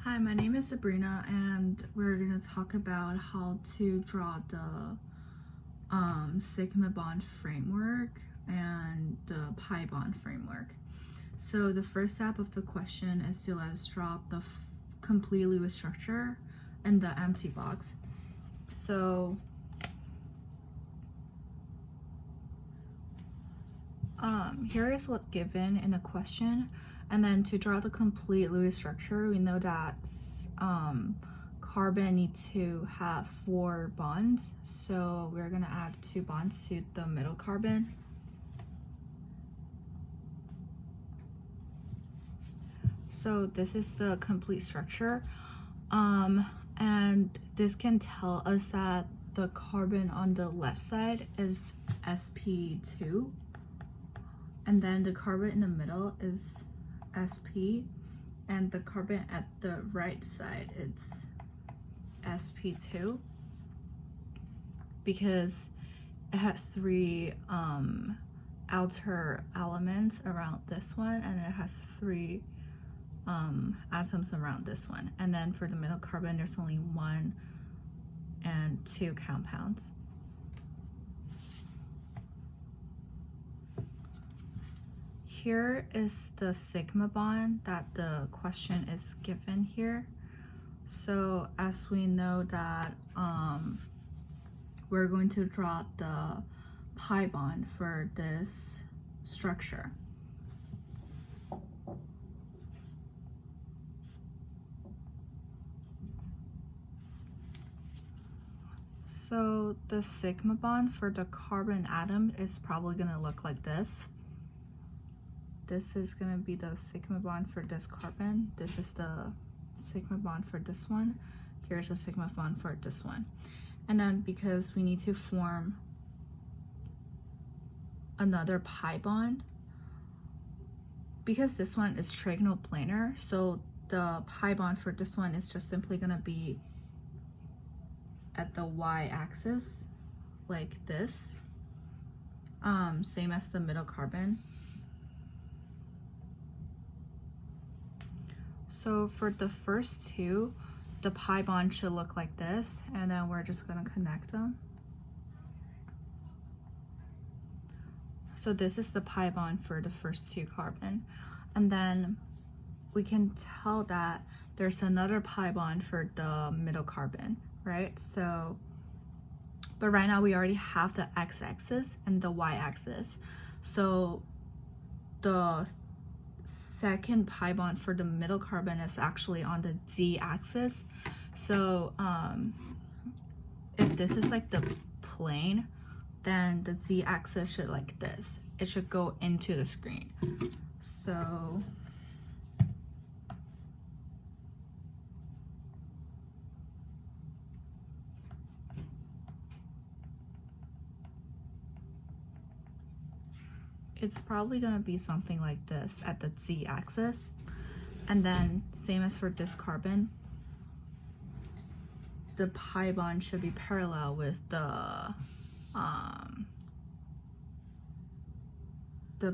Hi, my name is Sabrina, and we're going to talk about how to draw the sigma bond framework and the pi bond framework. So the first step of the question is to let us draw the complete Lewis structure and the empty box. So here is what's given in the question, and then to draw the complete Lewis structure, we know that carbon needs to have 4 bonds, so we're gonna add 2 bonds to the middle carbon. So this is the complete structure, and this can tell us that the carbon on the left side is sp2, and then the carbon in the middle is sp, and the carbon at the right side it's sp2 because it has 3 outer elements around this one, and it has 3 atoms around this one. And then for the middle carbon, there's only 1 and 2 compounds. Here is the sigma bond that the question is given here. So as we know that we're going to draw the pi bond for this structure. So the sigma bond for the carbon atom is probably going to look like this. This is going to be the sigma bond for this carbon. This is the sigma bond for this one. Here's the sigma bond for this one. And then because we need to form another pi bond, because this one is trigonal planar, so the pi bond for this one is just simply going to be at the y-axis like this, same as the middle carbon. So for the first 2, the pi bond should look like this, and then we're just going to connect them. So this is the pi bond for the first 2 carbon, and then we can tell that there's another pi bond for the middle carbon, right? So, but right now we already have the x-axis and the y-axis, so the second pi bond for the middle carbon is actually on the z-axis. So if this is like the plane, then the z-axis should like this. It should go into the screen. So it's probably gonna be something like this at the z-axis, and then same as for this carbon, the pi bond should be parallel with the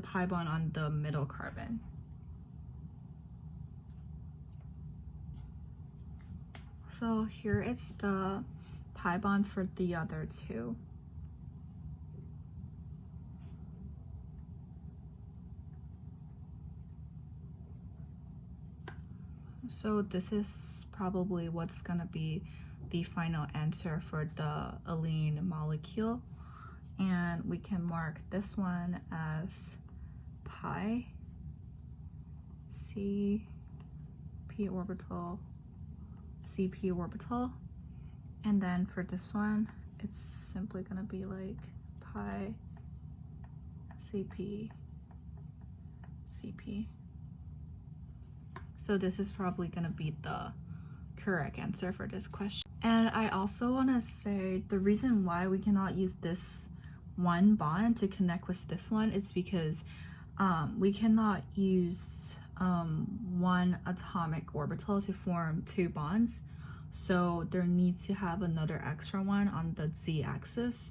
pi bond on the middle carbon. So here is the pi bond for the other 2. So this is probably what's gonna be the final answer for the allene molecule, and we can mark this one as pi CP orbital CP orbital, and then for this one it's simply gonna be like pi CP CP. So this is probably going to be the correct answer for this question. And I also want to say the reason why we cannot use this one bond to connect with this one is because we cannot use one atomic orbital to form 2 bonds. So there needs to have another extra one on the z-axis.